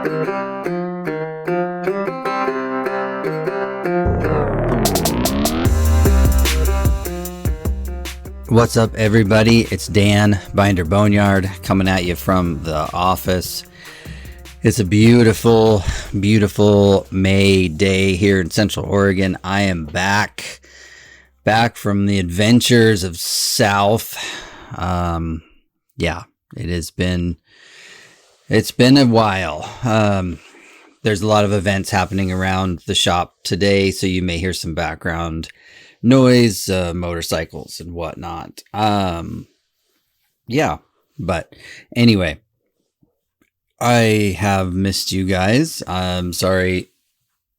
What's up, everybody? It's Dan, Binder Boneyard, coming at you from the office. It's a beautiful, beautiful May day here in Central Oregon. I am back from the adventures of South. It's been a while. There's a lot of events happening around the shop today, so you may hear some background noise, motorcycles and whatnot. But anyway, I have missed you guys. I'm sorry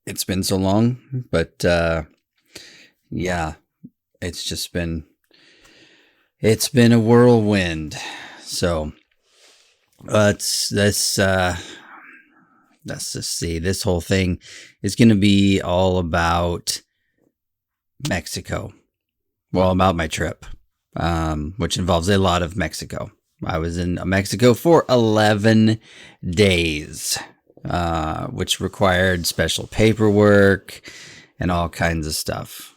it's been so long, but it's been a whirlwind. So let's just see. This whole thing is going to be all about Mexico. Well, about my trip, which involves a lot of Mexico. I was in Mexico for 11 days, which required special paperwork and all kinds of stuff.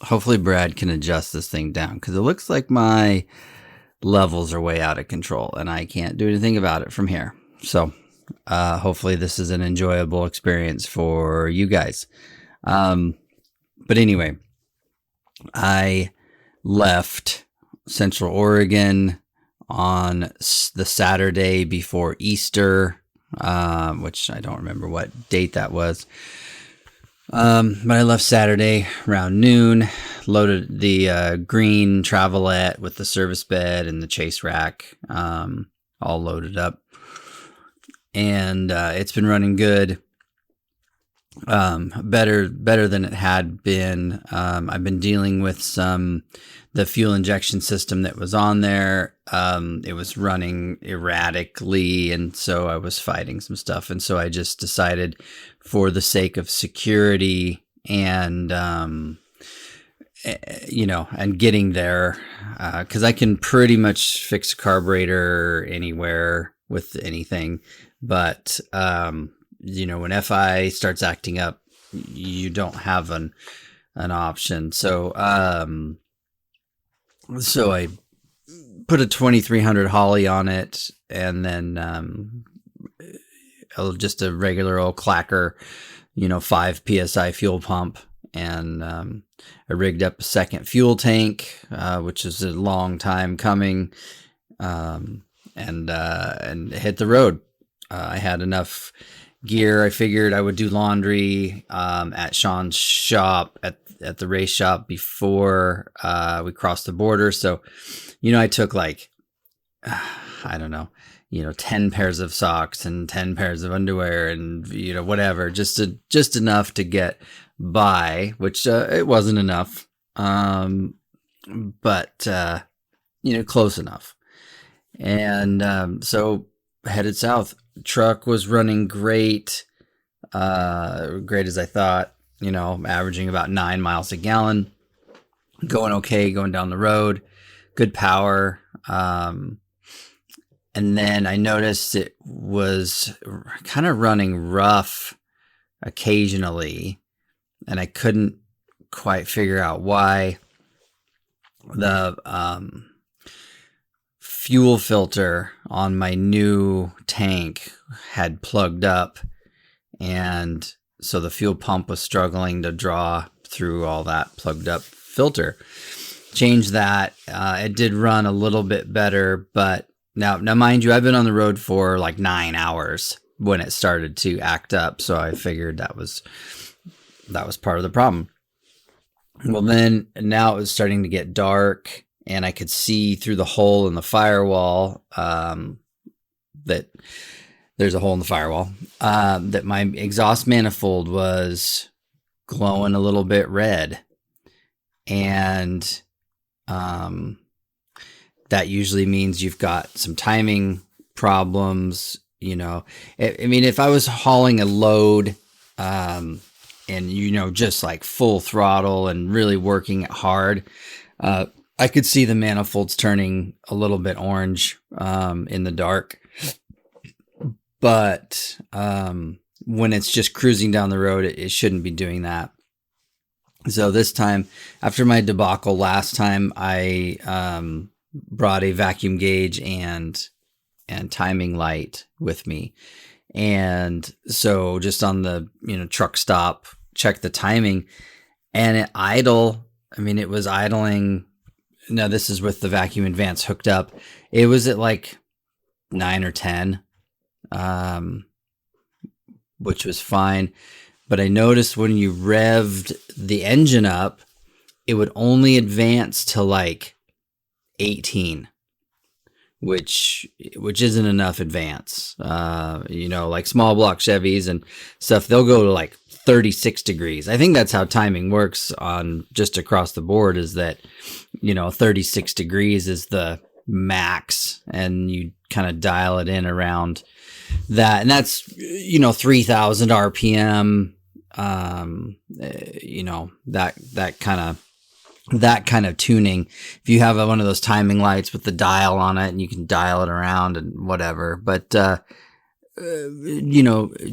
Hopefully Brad can adjust this thing down, because it looks like my levels are way out of control and I can't do anything about it from here. So hopefully this is an enjoyable experience for you guys. But anyway, I left Central Oregon on the Saturday before Easter, which I don't remember what date that was. But I left Saturday around noon, loaded the green Travelette with the service bed and the chase rack, all loaded up. And it's been running good. Better than it had been. I've been dealing with the fuel injection system that was on there. It was running erratically, and so I was fighting some stuff. And so I just decided, for the sake of security and, and getting there, because I can pretty much fix a carburetor anywhere with anything. But, when FI starts acting up, you don't have an option. So I put a 2300 Holly on it, and then just a regular old clacker, 5 PSI fuel pump, and I rigged up a second fuel tank, which is a long time coming, and hit the road. I had enough gear. I figured I would do laundry at Sean's shop at the race shop before we crossed the border. So, I took 10 pairs of socks and 10 pairs of underwear and whatever, just enough to get by, which it wasn't enough, but close enough. And so headed south. Truck was running great as I thought, averaging about 9 miles a gallon, going okay, going down the road, good power. And then I noticed it was kind of running rough occasionally, and I couldn't quite figure out why. The fuel filter on my new tank had plugged up, and so the fuel pump was struggling to draw through all that plugged up filter. Changed that. It did run a little bit better, but now mind you, I've been on the road for 9 hours when it started to act up, so I figured that was part of the problem. Well, then now it was starting to get dark, and I could see through the hole in the firewall, that there's a hole in the firewall, that my exhaust manifold was glowing a little bit red. And that usually means you've got some timing problems. If I was hauling a load, and just full throttle and really working it hard, I could see the manifolds turning a little bit orange in the dark. but when it's just cruising down the road, it shouldn't be doing that. So this time, after my debacle last time, I brought a vacuum gauge and timing light with me. And so just on the, truck stop, check the timing, and it was idling. Now this is with the vacuum advance hooked up. It was at like 9 or 10, which was fine. But I noticed when you revved the engine up, it would only advance to like 18, which isn't enough advance. Like small block Chevys and stuff, they'll go to like 36 degrees. I think that's how timing works on just across the board, is that, 36 degrees is the max, and you kind of dial it in around that. And that's, 3,000 RPM, that kind of tuning. If you have one of those timing lights with the dial on it, and you can dial it around and whatever. But,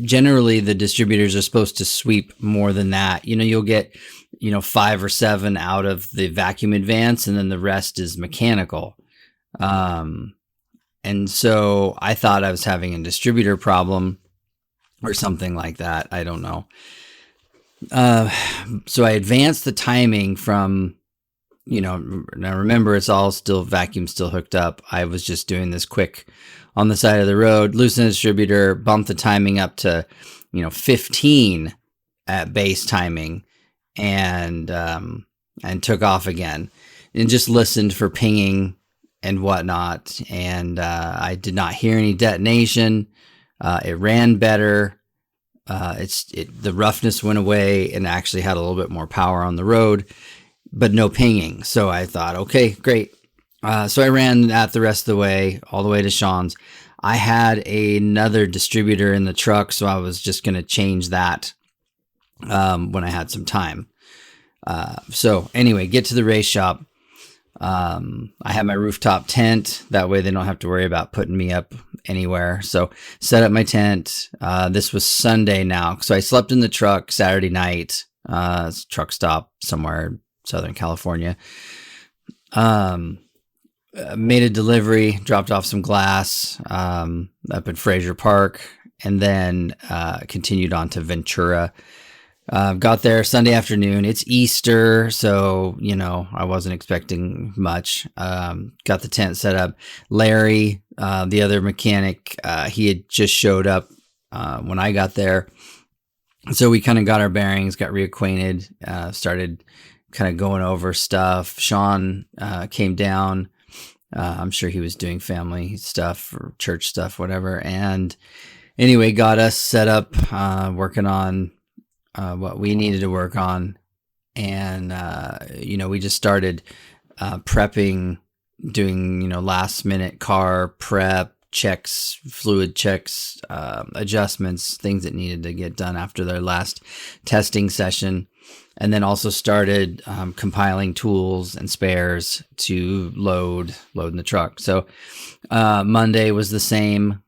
generally the distributors are supposed to sweep more than that. You'll get, 5 or 7 out of the vacuum advance, and then the rest is mechanical. And so I thought I was having a distributor problem or something like that. I don't know. So I advanced the timing from, now remember, it's all still vacuum, still hooked up. I was just doing this quick on the side of the road, loosen the distributor, bump the timing up to, 15 at base timing, and took off again, and just listened for pinging and whatnot. And I did not hear any detonation. It ran better. The roughness went away and actually had a little bit more power on the road, but no pinging. So I thought, okay, great. So I ran that the rest of the way, all the way to Sean's. I had another distributor in the truck, so I was just going to change that when I had some time. So anyway, get to the race shop. I have my rooftop tent. That way they don't have to worry about putting me up anywhere. So set up my tent. This was Sunday now. So I slept in the truck Saturday night, truck stop somewhere in Southern California. Made a delivery, dropped off some glass, up in Fraser Park, and then, continued on to Ventura. Got there Sunday afternoon. It's Easter, so, I wasn't expecting much. Got the tent set up. Larry, the other mechanic, he had just showed up when I got there. So we kind of got our bearings, got reacquainted, started kind of going over stuff. Sean came down. I'm sure he was doing family stuff or church stuff, whatever. And anyway, got us set up, working on what we needed to work on. And, we just started prepping, doing, last minute car prep checks, fluid checks, adjustments, things that needed to get done after their last testing session. And then also started compiling tools and spares to load in the truck. So Monday was the same,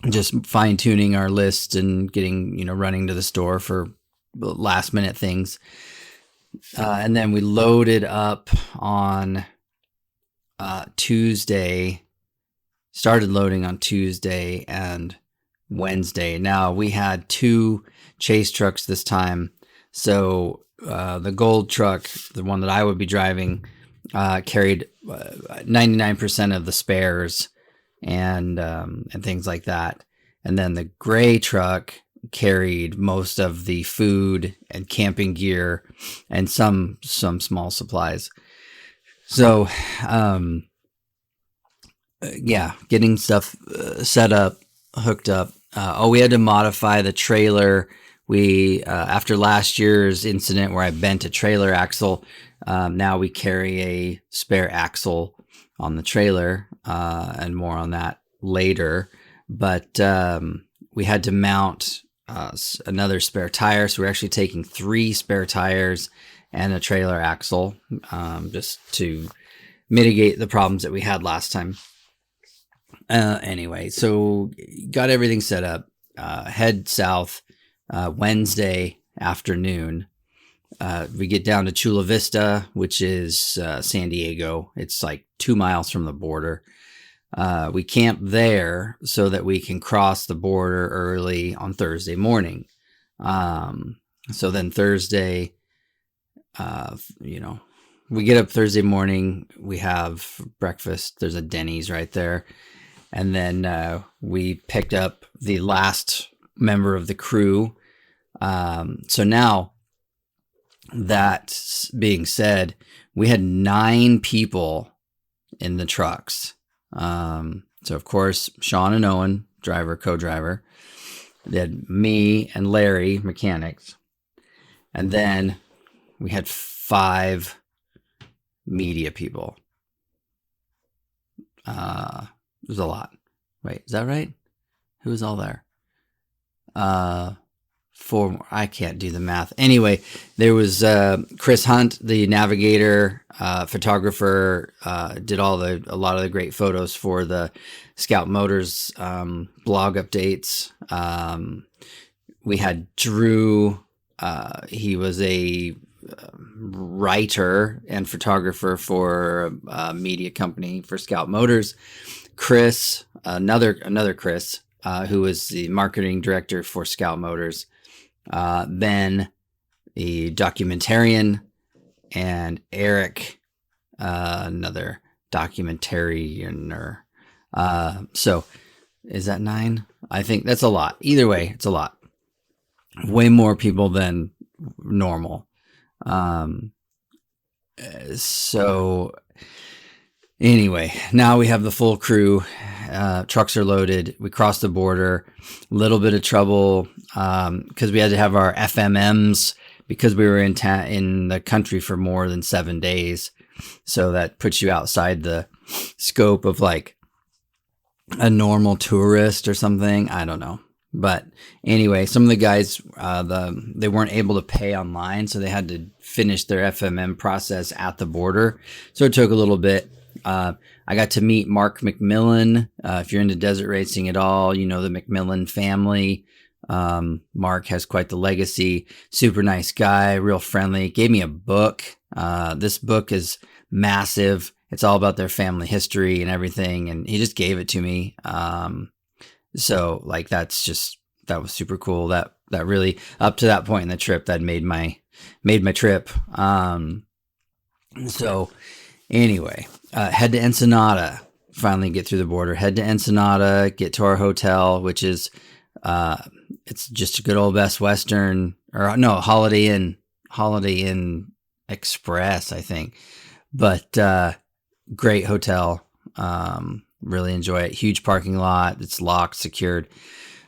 just fine tuning our list and getting, running to the store for last minute things. And then we loaded up on Tuesday, started loading on Tuesday and Wednesday. Now we had 2 chase trucks this time. So the gold truck, the one that I would be driving, carried 99% of the spares and things like that. And then the gray truck carried most of the food and camping gear and some small supplies. So, getting stuff set up, hooked up. We had to modify the trailer. We, after last year's incident where I bent a trailer axle, now we carry a spare axle on the trailer, and more on that later. But we had to mount another spare tire. So we're actually taking 3 spare tires and a trailer axle, just to mitigate the problems that we had last time. Anyway, so got everything set up. Head south Wednesday afternoon. We get down to Chula Vista, which is San Diego. It's like 2 miles from the border. We camp there so that we can cross the border early on Thursday morning. So then Thursday, we get up Thursday morning, we have breakfast. There's a Denny's right there. And then we picked up the last member of the crew. So now, that being said, we had 9 people in the trucks. So of course, Sean and Owen, co-driver. They had me and Larry, mechanics. And then we had 5 media people. It was a lot. Wait, is that right? Who was all there? 4 more. I can't do the math. Anyway, there was Chris Hunt, the navigator, photographer, did a lot of the great photos for the Scout Motors blog updates. We had Drew. He was a writer and photographer for a media company for Scout Motors. Chris, another Chris, who was the marketing director for Scout Motors. Ben, the documentarian, and Eric, another documentarianer. So is that 9? I think that's a lot. Either way, it's a lot. Way more people than normal. So anyway, now we have the full crew. Trucks are loaded. We crossed the border. A little bit of trouble because we had to have our FMMs because we were in the country for more than 7 days. So that puts you outside the scope of like a normal tourist or something. I don't know. But anyway, some of the guys, they weren't able to pay online, so they had to finish their FMM process at the border. So it took a little bit. I got to meet Mark McMillan. If you're into desert racing at all, you know the McMillan family. Mark has quite the legacy. Super nice guy, real friendly. Gave me a book. This book is massive. It's all about their family history and everything, and he just gave it to me. So like that was super cool. That really, up to that point in the trip, that made my trip. So anyway, head to Ensenada, finally get through the border, head to Ensenada, get to our hotel, which is, it's just a good old Best Western, or no, Holiday Inn Express, I think, but, great hotel. Really enjoy it. Huge parking lot. It's locked, secured.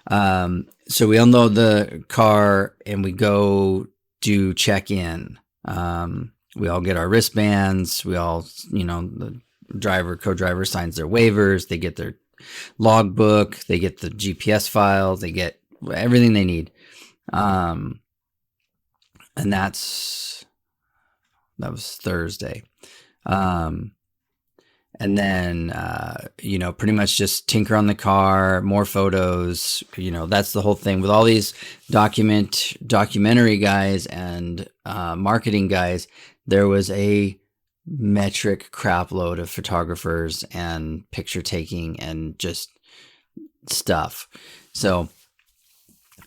So we unload the car and we go do check-in. We all get our wristbands. We all, the co-driver signs their waivers. They get their logbook. They get the GPS files. They get everything they need. And that was Thursday. And then, pretty much just tinker on the car, more photos, that's the whole thing with all these documentary guys and marketing guys. There was a metric crap load of photographers and picture taking and just stuff. So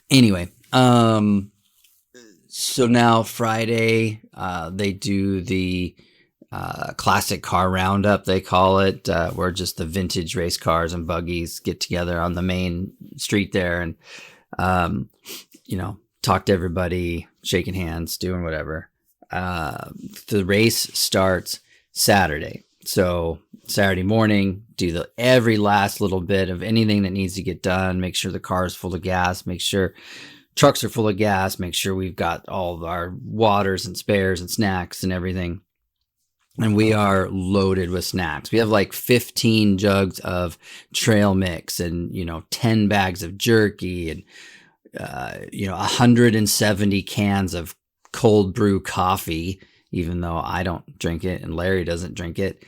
anyway, so now Friday, they do the classic car roundup, they call it, where just the vintage race cars and buggies get together on the main street there and, talk to everybody, shaking hands, doing whatever. The race starts Saturday. So Saturday morning, do every last little bit of anything that needs to get done. Make sure the car is full of gas. Make sure trucks are full of gas. Make sure we've got all of our waters and spares and snacks and everything. And we are loaded with snacks. We have like 15 jugs of trail mix and, 10 bags of jerky and, 170 cans of cold brew coffee, even though I don't drink it and Larry doesn't drink it.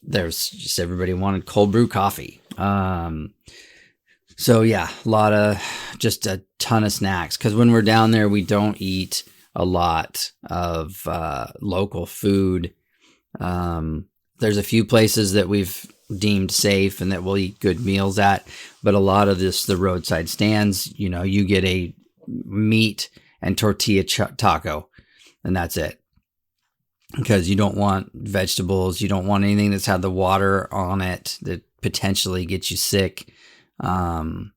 there's just everybody wanted cold brew coffee. So yeah, just a ton of snacks. Cause when we're down there, we don't eat a lot of, local food. There's a few places that we've deemed safe and that we'll eat good meals at, but a lot of the roadside stands, you get a meat and tortilla taco, and that's it. Because you don't want vegetables, you don't want anything that's had the water on it that potentially gets you sick. I'm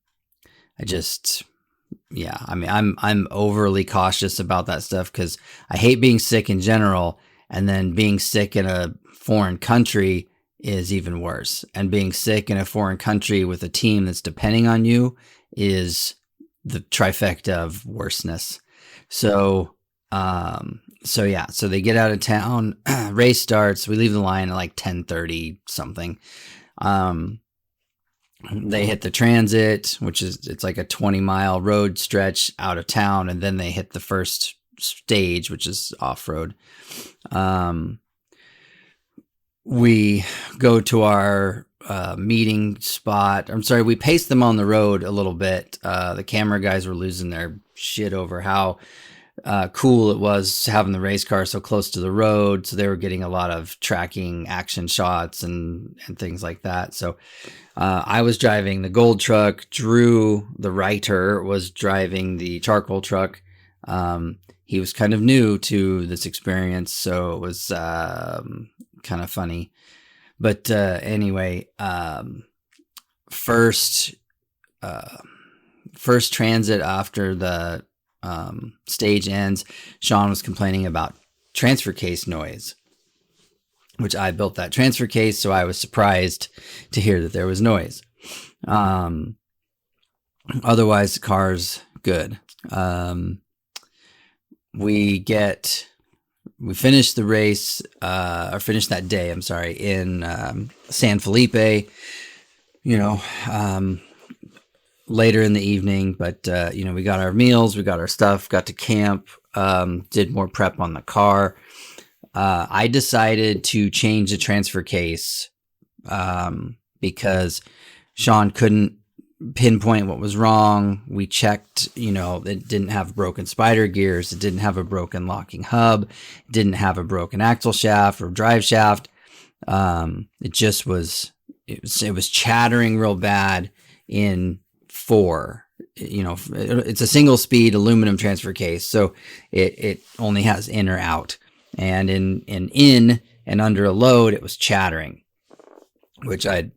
overly cautious about that stuff because I hate being sick in general, and then being sick in a foreign country is even worse. And being sick in a foreign country with a team that's depending on you is the trifecta of worseness. So they get out of town, race starts, we leave the line at like 10:30 something. They hit the transit, it's like a 20-mile road stretch out of town, and then they hit the first stage, which is off-road. We go to our meeting spot. I'm sorry, we paced them on the road a little bit. The camera guys were losing their shit over how cool it was having the race car so close to the road. So they were getting a lot of tracking action shots and things like that. So I was driving the gold truck. Drew, the writer, was driving the charcoal truck. He was kind of new to this experience, so it was kind of funny. But anyway, first transit after the stage ends, Sean was complaining about transfer case noise, which I built that transfer case, so I was surprised to hear that there was noise. Otherwise, the car's good. We finished the race, or finished that day, I'm sorry, in San Felipe, later in the evening, but we got our meals, we got our stuff, got to camp, did more prep on the car. I decided to change the transfer case because Sean couldn't pinpoint what was wrong. We checked, it didn't have broken spider gears, it didn't have a broken locking hub, it didn't have a broken axle shaft or drive shaft. It was chattering real bad in 4. It's a single speed aluminum transfer case, so it only has in or out. And in and under a load, it was chattering, which I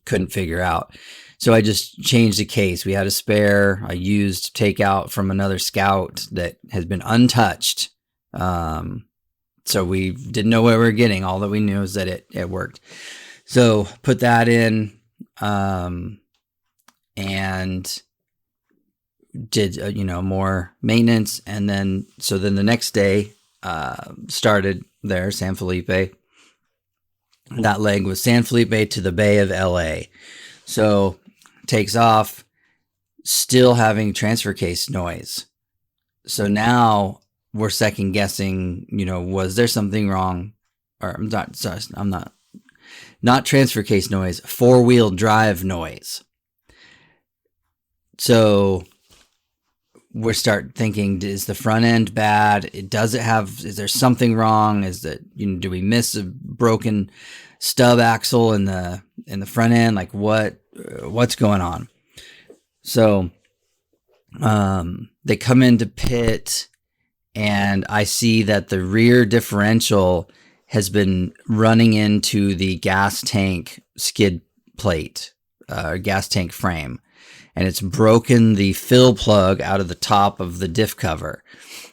couldn't figure out. So I just changed the case. We had a spare. I used takeout from another Scout that has been untouched. So we didn't know what we were getting. All that we knew is that it worked. So put that in, and did, more maintenance. And then the next day, started there, San Felipe. That leg was San Felipe to the Bay of LA. So takes off, still having transfer case noise. So now we're second guessing, was there something wrong? Or not transfer case noise, 4-wheel drive noise. So we start thinking, is the front end bad? Is there something wrong? Is that, do we miss a broken stub axle in the front end? Like what's going on? So, they come into pit, and I see that the rear differential has been running into the gas tank skid plate, gas tank frame. And it's broken the fill plug out of the top of the diff cover.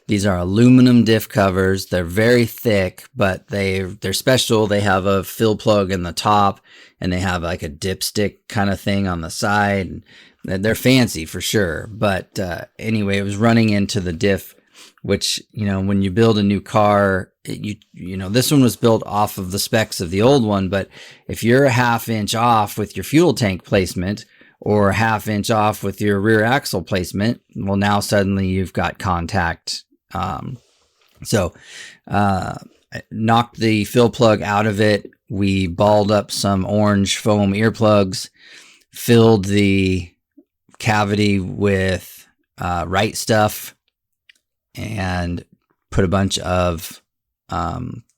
These are aluminum diff covers. They're very thick, but they're special. They have a fill plug in the top, and they have like a dipstick kind of thing on the side. They're fancy for sure. But anyway, it was running into the diff, which, when you build a new car, this one was built off of the specs of the old one. But if you're a half inch off with your fuel tank placement, or a half inch off with your rear axle placement, well, now suddenly you've got contact. So I knocked the fill plug out of it. We balled up some orange foam earplugs, filled the cavity with right stuff, and put a bunch of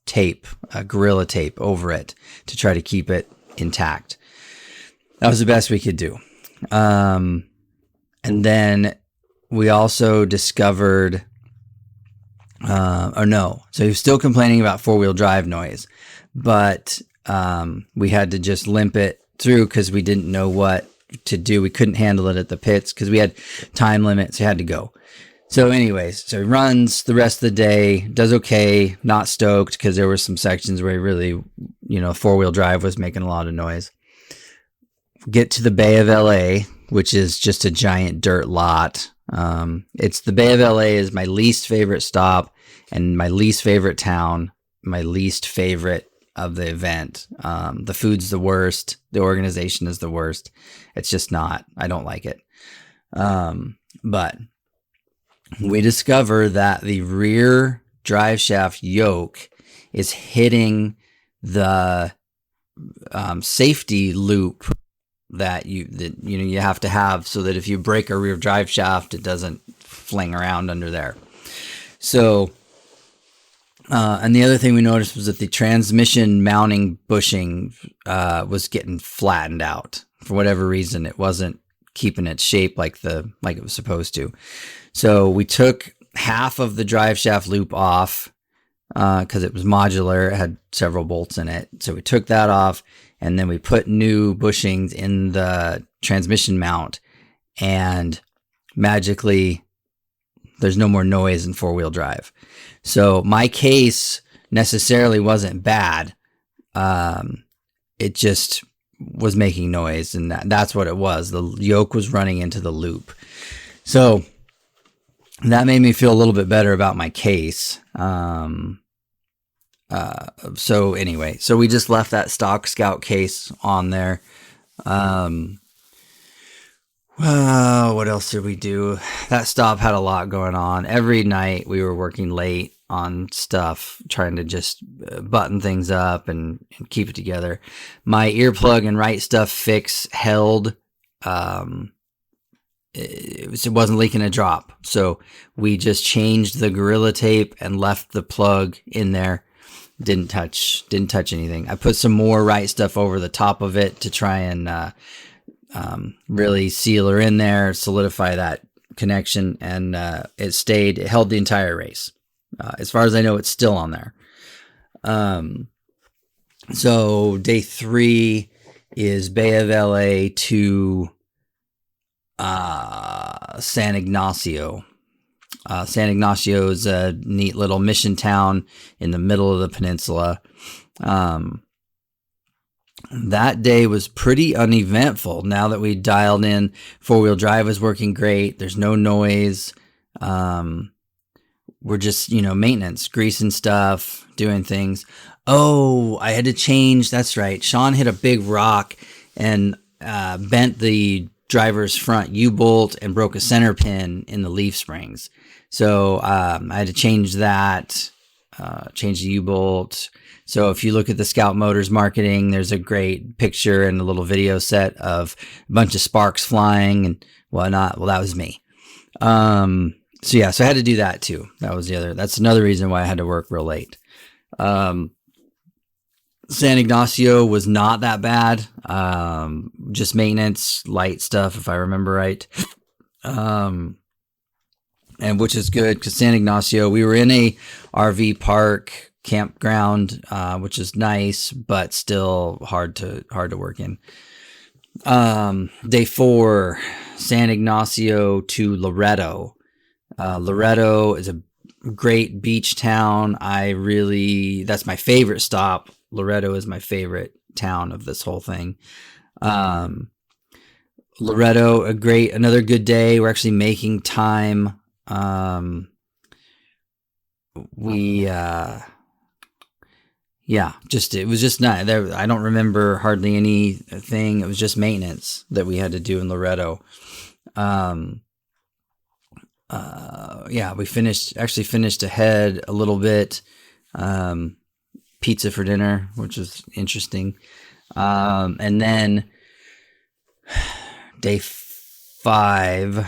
tape, Gorilla tape over it to try to keep it intact. That was the best we could do. And then we also discovered, so he was still complaining about four-wheel drive noise, but we had to just limp it through because we didn't know what to do. We couldn't handle it at the pits because we had time limits. So we had to go. So anyways, so he runs the rest of the day, does okay, not stoked because there were some sections where he really, four-wheel drive was making a lot of noise. Get to the Bay of LA, which is just a giant dirt lot. It's the Bay of LA is my least favorite stop and my least favorite town, my least favorite of the event. The food's the worst. The organization is the worst. It's just not. I don't like it. But we discover that the rear drive shaft yoke is hitting the safety loop that you have to have so that if you break a rear drive shaft, it doesn't fling around under there. So, and the other thing we noticed was that the transmission mounting bushing was getting flattened out for whatever reason. It wasn't keeping its shape like it was supposed to. So we took half of the drive shaft loop off because it was modular. It had several bolts in it. So we took that off, and then we put new bushings in the transmission mount, and magically there's no more noise in four-wheel drive. So my case necessarily wasn't bad. It just was making noise, and that's what it was. The yoke was running into the loop. So that made me feel a little bit better about my case. So anyway, so we just left that stock Scout case on there. What else did we do? That stop had a lot going on. Every night we were working late on stuff, trying to just button things up and keep it together. My earplug and right stuff fix held. It wasn't leaking a drop. So we just changed the Gorilla tape and left the plug in there. Didn't touch anything. I put some more right stuff over the top of it to try and really seal her in there, solidify that connection, and it held the entire race. As far as I know, it's still on there. So day 3 is Bay of LA to San Ignacio. San Ignacio is a neat little mission town in the middle of the peninsula. That day was pretty uneventful. Now that we dialed in, four-wheel drive was working great. There's no noise. We're just, maintenance, greasing stuff, doing things. Oh, I had to change. That's right. Sean hit a big rock and bent the driver's front U-bolt and broke a center pin in the leaf springs. So I had to change that, change the U-bolt. So if you look at the Scout Motors marketing, there's a great picture and a little video set of a bunch of sparks flying and whatnot. Well, that was me. So I had to do that too. That's another reason why I had to work real late. San Ignacio was not that bad. Just maintenance, light stuff, if I remember right. And which is good because San Ignacio, we were in a RV park campground, which is nice, but still hard to work in. Day 4, San Ignacio to Loreto. Loreto is a great beach town. That's my favorite stop. Loreto is my favorite town of this whole thing. Loreto, another good day. We're actually making time. It was just not there. I don't remember hardly anything. It was just maintenance that we had to do in Loreto. We finished ahead a little bit. pizza for dinner, which was interesting. And then day 4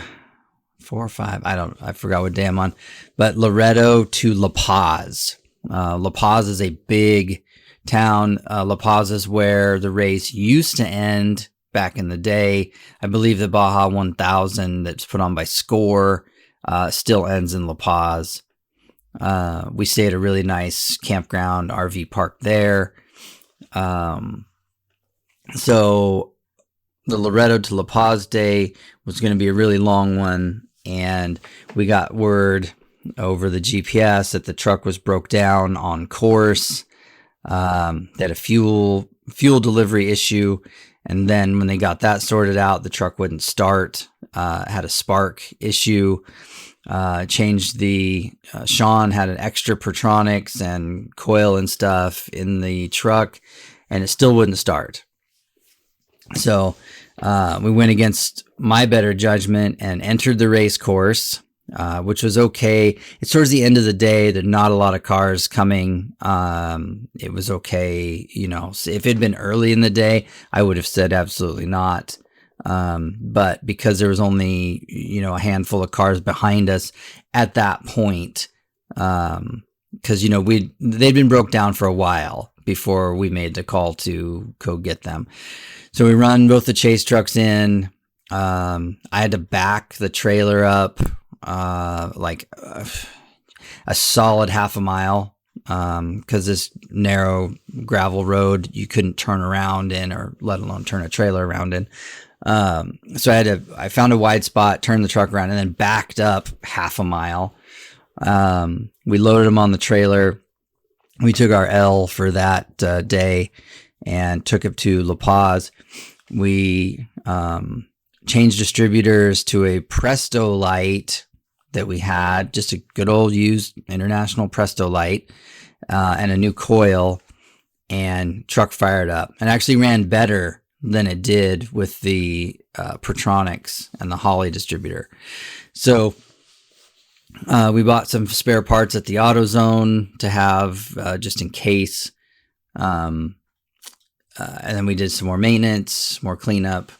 or 5, I forgot what day I'm on, but Loreto to La Paz. La Paz is a big town. La Paz is where the race used to end back in the day. I believe the Baja 1000 that's put on by Score still ends in La Paz. We stayed at a really nice campground, RV park there. So the Loreto to La Paz day was going to be a really long one, and we got word over the GPS that the truck was broke down on course. They had a fuel delivery issue, and then when they got that sorted out, the truck wouldn't start. Had a spark issue. Changed the Sean had an extra Pertronics and coil and stuff in the truck, and it still wouldn't start. So we went against my better judgment and entered the race course, which was okay. It's towards the end of the day. There's not a lot of cars coming. It was okay. So if it had been early in the day, I would have said absolutely not. But because there was only, a handful of cars behind us at that point, cause they'd been broke down for a while before we made the call to go get them. So we run both the chase trucks in. I had to back the trailer up, like a solid half a mile. Cause this narrow gravel road, you couldn't turn around in, or let alone turn a trailer around in. So I found a wide spot, turned the truck around, and then backed up half a mile. We loaded them on the trailer. We took our L for that day and took it to La Paz. We changed distributors to a Presto light that we had, just a good old used international Presto light, and a new coil, and truck fired up and actually ran better than it did with the Pertronics and the Holley distributor. So we bought some spare parts at the AutoZone to have just in case. And then we did some more maintenance, more cleanup.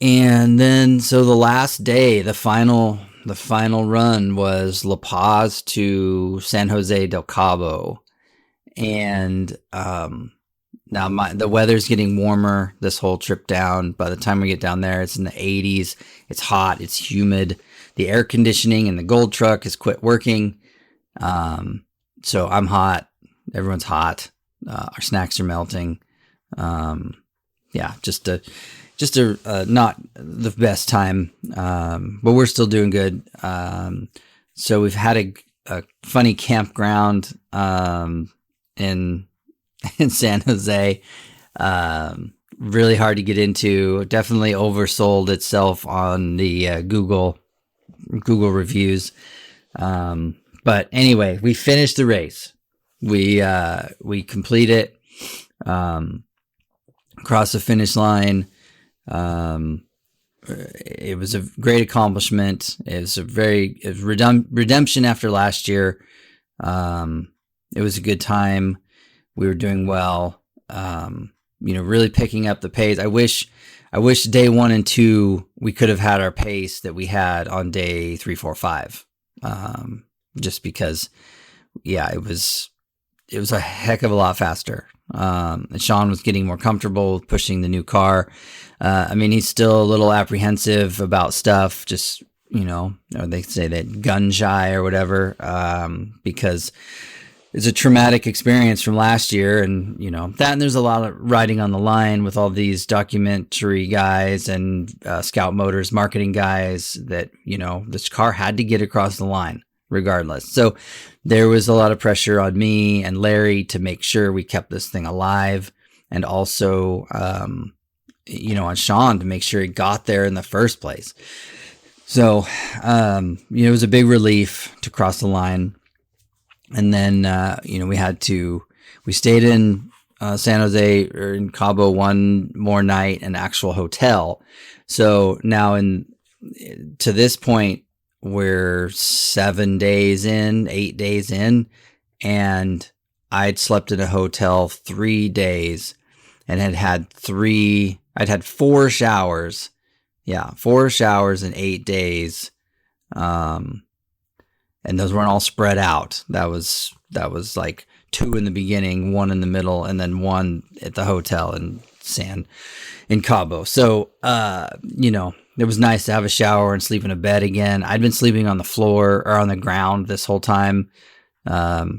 And then, so the last day, the final run was La Paz to San Jose del Cabo. And now the weather's getting warmer this whole trip down. By the time we get down there, it's in the 80s. It's hot. It's humid. The air conditioning in the Gold truck has quit working. So I'm hot. Everyone's hot. Our snacks are melting. Just a not the best time, but we're still doing good. So we've had a funny campground in San Jose. Really hard to get into. Definitely oversold itself on the Google reviews. But anyway, we finished the race. We complete it. Across the finish line. It was a great accomplishment. It was redemption after last year. It was a good time. We were doing well. Really picking up the pace. I wish day 1 and 2 we could have had our pace that we had on day 3, 4, 5. Just because, it was a heck of a lot faster. And Sean was getting more comfortable with pushing the new car. He's still a little apprehensive about stuff, just, they say that gun shy or whatever, because it's a traumatic experience from last year. And, and there's a lot of riding on the line with all these documentary guys and Scout Motors marketing guys that, this car had to get across the line regardless. So there was a lot of pressure on me and Larry to make sure we kept this thing alive, and also, on Sean to make sure he got there in the first place. So, it was a big relief to cross the line. And then, we stayed in San Jose or in Cabo one more night, an actual hotel. So now to this point, we're 8 days in, and I'd slept in a hotel 3 days and I'd had 4 showers. Yeah, 4 showers in 8 days. And those weren't all spread out. That was like 2 in the beginning, 1 in the middle, and then 1 at the hotel in Cabo. So, it was nice to have a shower and sleep in a bed again. I'd been sleeping on the floor or on the ground this whole time,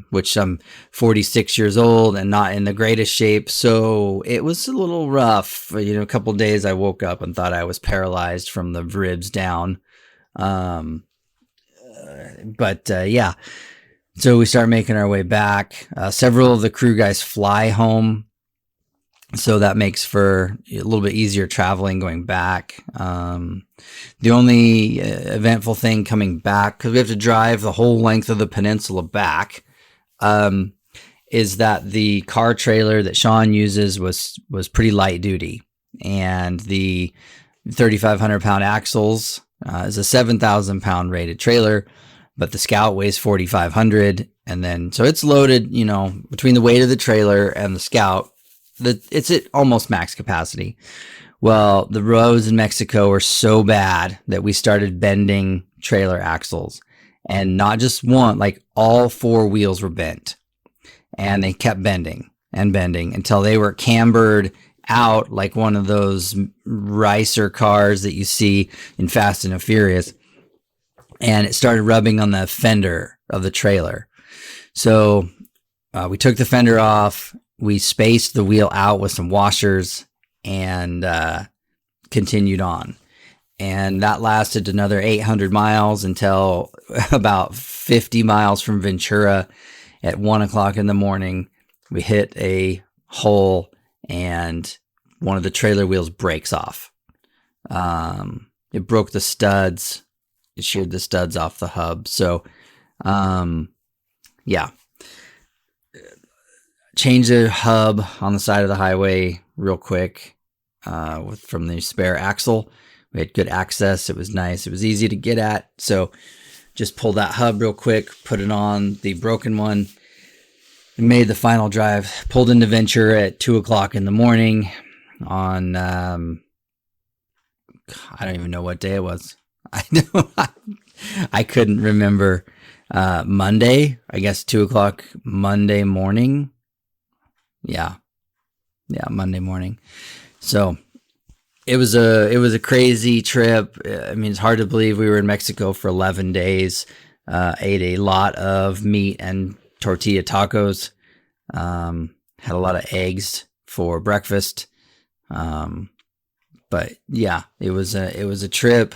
which I'm 46 years old and not in the greatest shape. So it was a little rough. A couple of days I woke up and thought I was paralyzed from the ribs down. Yeah. So we start making our way back. Several of the crew guys fly home. So that makes for a little bit easier traveling going back. The only eventful thing coming back, because we have to drive the whole length of the peninsula back, is that the car trailer that Sean uses was pretty light duty. And the 3,500 pound axles is a 7,000 pound rated trailer, but the Scout weighs 4,500. And then, so it's loaded, between the weight of the trailer and the Scout, it's at almost max capacity. Well, the roads in Mexico are so bad that we started bending trailer axles, and not just one, like all 4 wheels were bent, and they kept bending and bending until they were cambered out like one of those racer cars that you see in Fast and the Furious. And it started rubbing on the fender of the trailer. So we took the fender off. We spaced the wheel out with some washers and continued on. And that lasted another 800 miles until about 50 miles from Ventura at 1 o'clock in the morning. We hit a hole and one of the trailer wheels breaks off. It broke the studs. It sheared the studs off the hub. So, yeah. Change the hub on the side of the highway real quick from the spare axle. We had good access. It was nice. It was easy to get at. So just pulled that hub real quick, put it on the broken one, and made the final drive. Pulled into Ventura at 2 o'clock in the morning on, I don't even know what day it was. I couldn't remember. Monday, I guess 2 o'clock Monday morning. Yeah, Monday morning. So it was a crazy trip. I mean, it's hard to believe we were in Mexico for 11 days. Ate a lot of meat and tortilla tacos. Had a lot of eggs for breakfast. But yeah, it was a trip.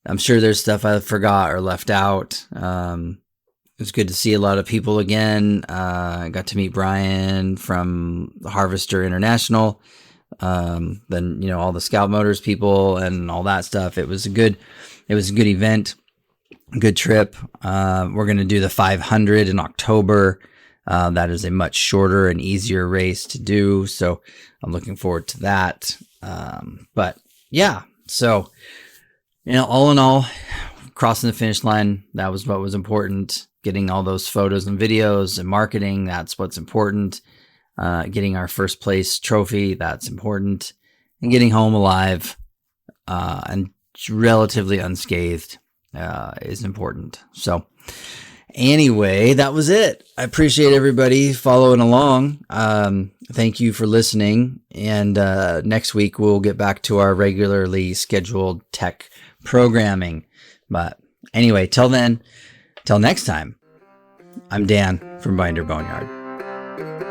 I'm sure there's stuff I forgot or left out. It was good to see a lot of people again. I got to meet Brian from Harvester International. Then, all the Scout Motors people and all that stuff. It was a good event, good trip. We're going to do the 500 in October. That is a much shorter and easier race to do. So I'm looking forward to that. But yeah, so, all in all, crossing the finish line, that was what was important. Getting all those photos and videos and marketing, that's what's important. Getting our first place trophy, that's important. And getting home alive and relatively unscathed is important. So anyway, that was it. I appreciate everybody following along. Thank you for listening. And next week, we'll get back to our regularly scheduled tech programming. But anyway, till next time, I'm Dan from Binder Boneyard.